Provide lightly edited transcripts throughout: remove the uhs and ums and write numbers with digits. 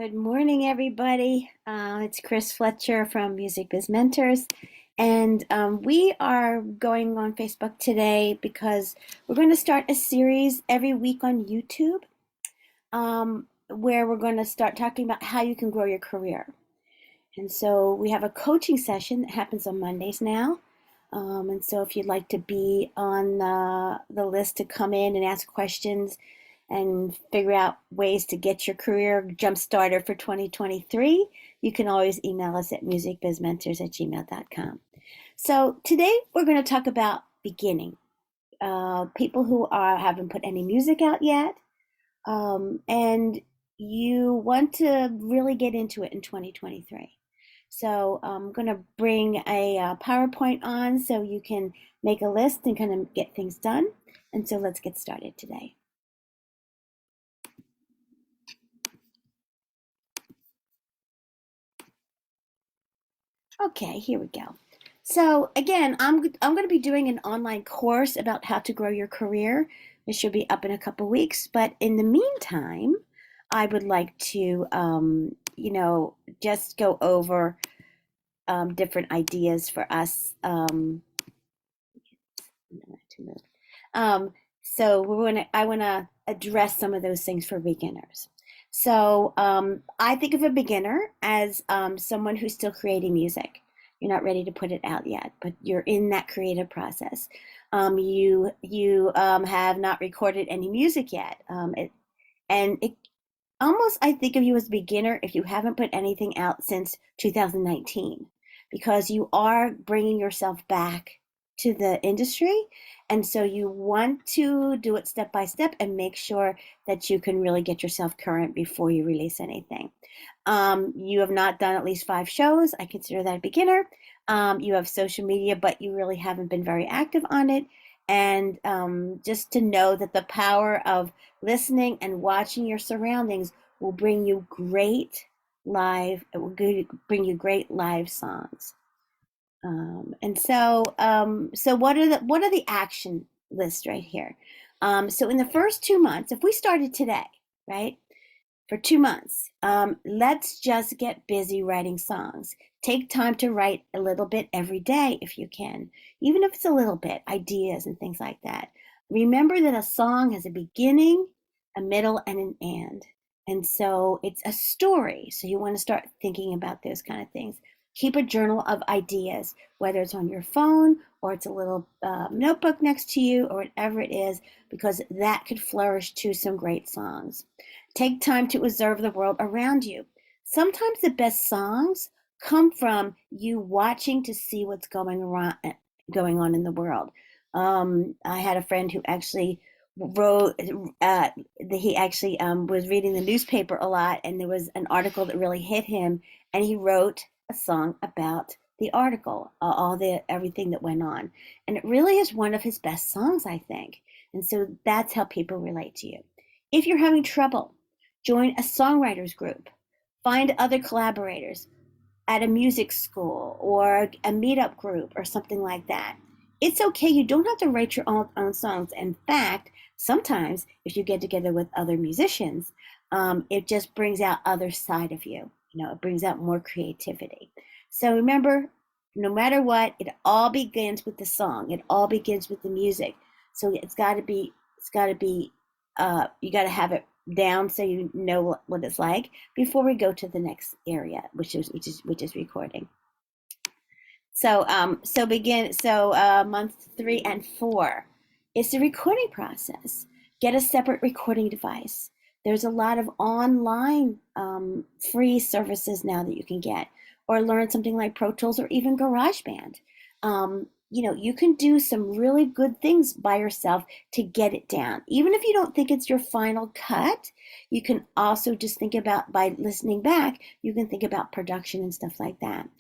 Good morning, everybody. It's Chris Fletcher from MusicBizMentors, and we are going on Facebook today because we're going to start a series every week on YouTube, where we're going to start talking about how you can grow your career. And so we have a coaching session that happens on Mondays now. And so if you'd like to be on the list to come in and ask questions and figure out ways to get your career jump started for 2023, you can always email us at musicbizmentors@gmail.com. So today we're going to talk about beginning. People who haven't put any music out yet, and you want to really get into it in 2023. So I'm going to bring a PowerPoint on so you can make a list and kind of get things done. And so let's get started today. Okay, here we go. So again, I'm going to be doing an online course about how to grow your career. It should be up in a couple weeks. But in the meantime, I would like to, just go over different ideas for us. I want to address some of those things for beginners. So I think of a beginner as someone who's still creating music. You're not ready to put it out yet, but you're in that creative process. You have not recorded any music yet, I think of you as a beginner if you haven't put anything out since 2019, because you are bringing yourself back to the industry. And so you want to do it step by step and make sure that you can really get yourself current before you release anything. You have not done at least 5 shows. I consider that a beginner. You have social media, but you really haven't been very active on it. And just to know that the power of listening and watching your surroundings will bring you great live songs. So what are the action lists right here? So in the first 2 months, if we started today, right, for 2 months, let's just get busy writing songs. Take time to write a little bit every day if you can, even if it's a little bit, ideas and things like that. Remember that a song has a beginning, a middle, and an end. And so it's a story. So you want to start thinking about those kind of things. Keep a journal of ideas, whether it's on your phone or it's a little notebook next to you or whatever it is, because that could flourish to some great songs. Take time to observe the world around you. Sometimes the best songs come from you watching to see what's going on in the world. I had a friend who actually wrote, he actually was reading the newspaper a lot, and there was an article that really hit him, and he wrote a song about the article, everything that went on. And it really is one of his best songs, I think. And so that's how people relate to you. If you're having trouble, join a songwriters group. Find other collaborators at a music school or a meetup group or something like that. It's okay. You don't have to write your own songs. In fact, sometimes if you get together with other musicians, it just brings out other side of you. It brings out more creativity. So remember, no matter what, it all begins with the song. It all begins with the music. So you got to have it down so you know what it's like before we go to the next area, which is recording. So month 3 and 4 is the recording process. Get a separate recording device. There's a lot of online free services now that you can get, or learn something like Pro Tools or even GarageBand. You can do some really good things by yourself to get it down. Even if you don't think it's your final cut, you can also just think about, by listening back, you can think about production and stuff like that.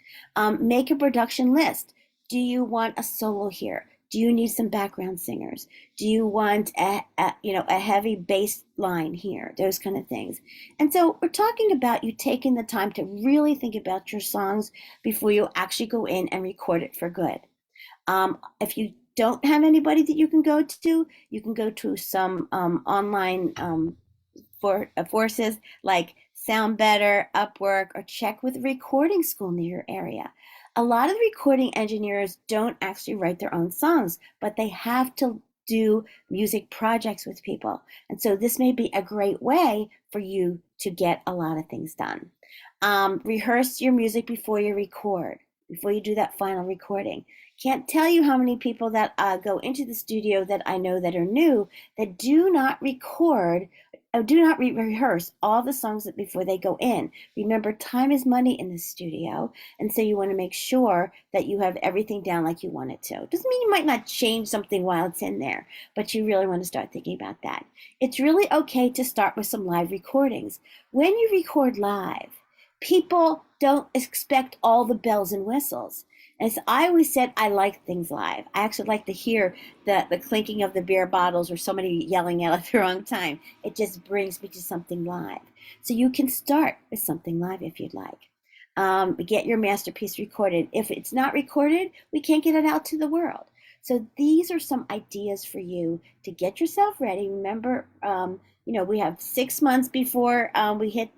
Make a production list. Do you want a solo here? Do you need some background singers? Do you want a heavy bass line here? Those kind of things. And so we're talking about you taking the time to really think about your songs before you actually go in and record it for good. If you don't have anybody that you can go to some online forces like Sound Better, Upwork, or check with a recording school near your area. A lot of the recording engineers don't actually write their own songs, but they have to do music projects with people. And so this may be a great way for you to get a lot of things done. Rehearse your music before you record, before you do that final recording. Can't tell you how many people that go into the studio that I know that are new that do not record, do not rehearse all the songs before they go in. Remember, time is money in the studio, and so you want to make sure that you have everything down like you want it to. Doesn't mean you might not change something while it's in there, but you really want to start thinking about that. It's really okay to start with some live recordings. When you record live, people don't expect all the bells and whistles. As I always said, I like things live. I actually like to hear the clinking of the beer bottles or somebody yelling out at the wrong time. It just brings me to something live. So you can start with something live if you'd like. Get your masterpiece recorded. If it's not recorded, we can't get it out to the world. So these are some ideas for you to get yourself ready. Remember, we have 6 months before we hit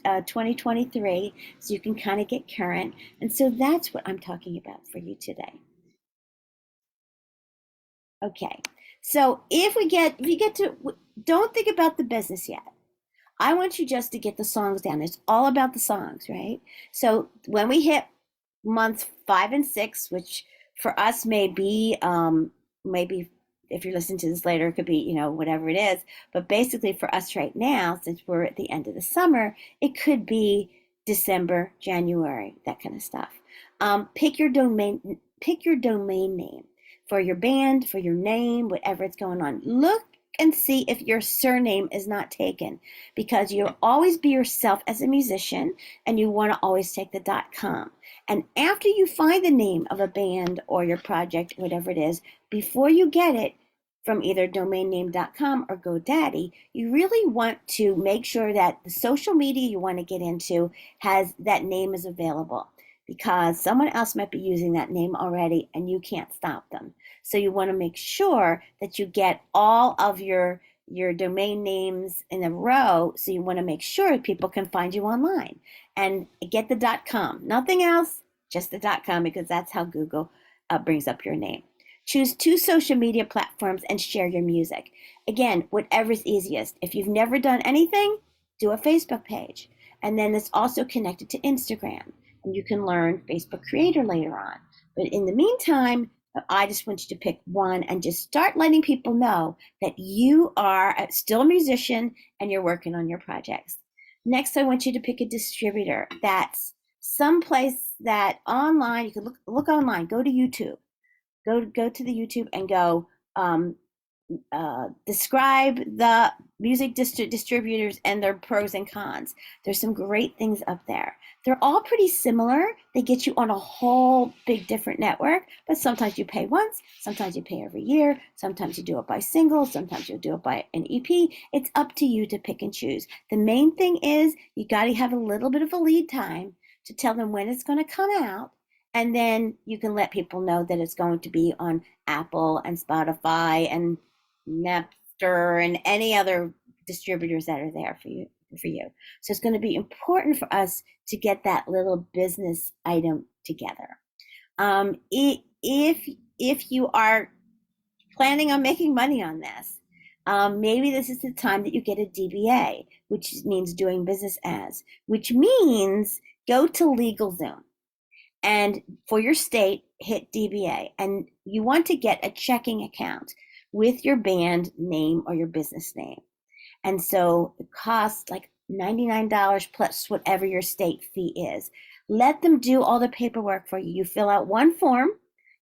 2023, so you can kind of get current. And so that's what I'm talking about for you today. Okay, so if you get to, don't think about the business yet. I want you just to get the songs down. It's all about the songs, right? So when we hit months 5 and 6, which for us may be maybe if you're listening to this later, it could be, whatever it is. But basically for us right now, since we're at the end of the summer, it could be December, January, that kind of stuff. Pick your domain name for your band, for your name, whatever it's going on. Look and see if your surname is not taken, because you'll always be yourself as a musician, and you want to always take the .com. And after you find the name of a band or your project, whatever it is, before you get it from either domainname.com or GoDaddy, you really want to make sure that the social media you want to get into has that name is available, because someone else might be using that name already and you can't stop them. So you want to make sure that you get all of your domain names in a row. So you want to make sure people can find you online, and get the .com, nothing else, just the .com, because that's how Google brings up your name. Choose 2 social media platforms and share your music. Again, whatever's easiest. If you've never done anything, do a Facebook page. And then it's also connected to Instagram. And you can learn Facebook Creator later on. But in the meantime, I just want you to pick one and just start letting people know that you are still a musician and you're working on your projects. Next, I want you to pick a distributor. That's someplace that online, you can look online, go to YouTube. Go to the YouTube and go describe the music distributors and their pros and cons. There's some great things up there. They're all pretty similar. They get you on a whole big different network, but sometimes you pay once, sometimes you pay every year, sometimes you do it by single, sometimes you'll do it by an EP. It's up to you to pick and choose. The main thing is you got to have a little bit of a lead time to tell them when it's going to come out. And then you can let people know that it's going to be on Apple and Spotify and Napster and any other distributors that are there for you. So it's going to be important for us to get that little business item together. If you are planning on making money on this, maybe this is the time that you get a DBA, which means doing business as, which means go to LegalZoom. And for your state, hit DBA. And you want to get a checking account with your band name or your business name. And so it costs like $99 plus whatever your state fee is. Let them do all the paperwork for you. You fill out one form,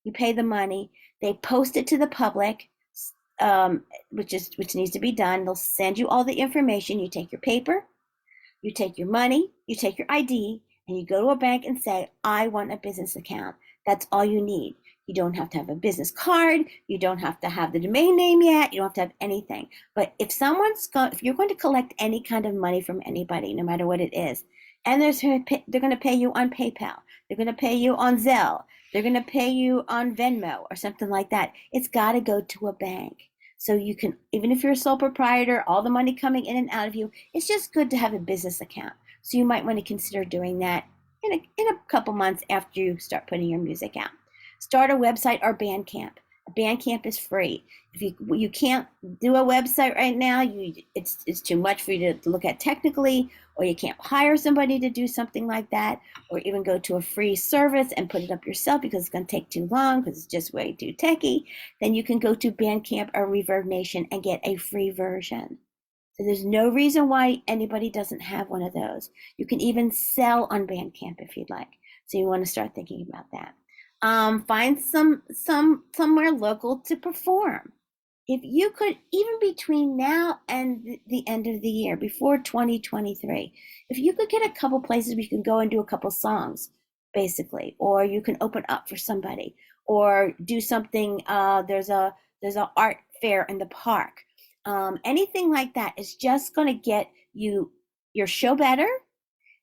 you pay the money, they post it to the public, which needs to be done. They'll send you all the information. You take your paper, you take your money, you take your ID, and you go to a bank and say, I want a business account. That's all you need. You don't have to have a business card. You don't have to have the domain name yet. You don't have to have anything. But if you're going to collect any kind of money from anybody, no matter what it is, and they're going to pay you on PayPal, they're going to pay you on Zelle, they're going to pay you on Venmo or something like that, it's got to go to a bank. So you can, even if you're a sole proprietor, all the money coming in and out of you, it's just good to have a business account. So you might want to consider doing that in a couple months after you start putting your music out. Start a website or Bandcamp. Bandcamp is free. If you can't do a website right now, it's too much for you to look at technically, or you can't hire somebody to do something like that, or even go to a free service and put it up yourself because it's going to take too long because it's just way too techy, then you can go to Bandcamp or Reverb Nation and get a free version. So there's no reason why anybody doesn't have one of those. You can even sell on Bandcamp if you'd like. So you want to start thinking about that. Find somewhere local to perform. If you could, even between now and the end of the year, before 2023, if you could get a couple places where you can go and do a couple songs, basically, or you can open up for somebody, or do something. There's an art fair in the park. Anything like that is just going to get your show better.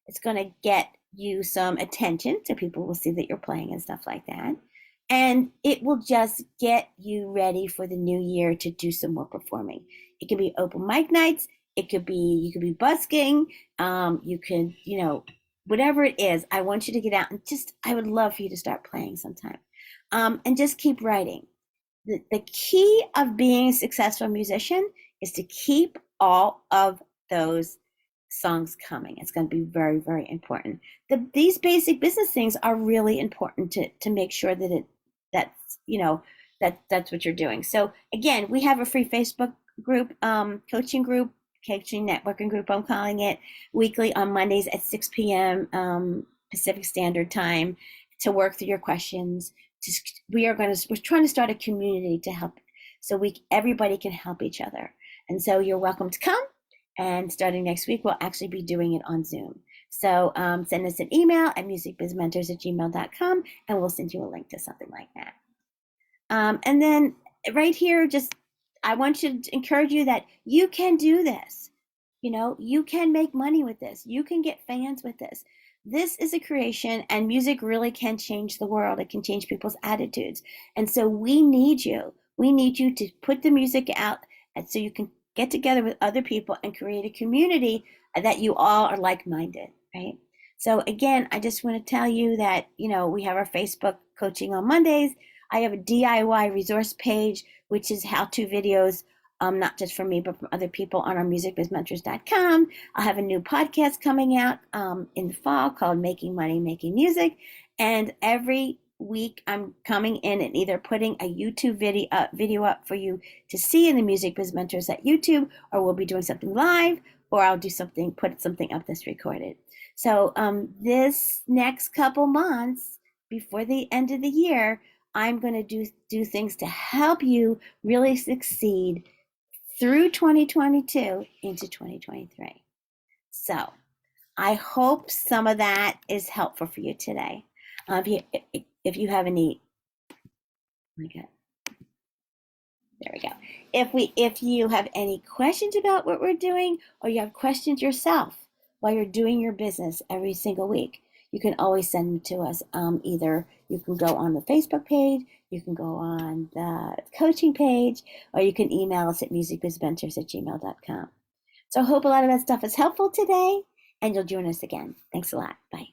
It's going to get you some attention, so people will see that you're playing and stuff like that. And it will just get you ready for the new year to do some more performing. It could be open mic nights. You could be busking. You can, whatever it is, I want you to get out and I would love for you to start playing sometime. And just keep writing. The key of being a successful musician is to keep all of those songs coming. It's going to be very, very important. These basic business things are really important to make sure that that's what you're doing. So again, we have a free Facebook group, coaching networking group, I'm calling it, weekly on Mondays at 6 p.m. Pacific Standard Time to work through your questions. We're trying to start a community to help, so everybody can help each other. And so you're welcome to come. And starting next week, we'll actually be doing it on Zoom. So send us an email at musicbizmentors@gmail.com, and we'll send you a link to something like that. And then right here, I want to encourage you that you can do this. You can make money with this. You can get fans with this. This is a creation, and music really can change the world. It can change people's attitudes. And so we need you. We need you to put the music out so you can get together with other people and create a community that you all are like-minded, right? So again, I just want to tell you that, we have our Facebook coaching on Mondays. I have a DIY resource page, which is how-to videos, not just from me, but from other people on our MusicBizMentors.com. I'll have a new podcast coming out in the fall called Making Money, Making Music. And every week I'm coming in and either putting a YouTube video up for you to see in the Music Biz Mentors at YouTube, or we'll be doing something live, or I'll put something up that's recorded. So this next couple months before the end of the year, I'm going to do things to help you really succeed through 2022 into 2023. So I hope some of that is helpful for you today. If you have any, there we go. If you have any questions about what we're doing, or you have questions yourself while you're doing your business every single week, you can always send them to us. Either you can go on the Facebook page, you can go on the coaching page, or you can email us at musicbizmentors@gmail.com. So I hope a lot of that stuff is helpful today, and you'll join us again. Thanks a lot. Bye.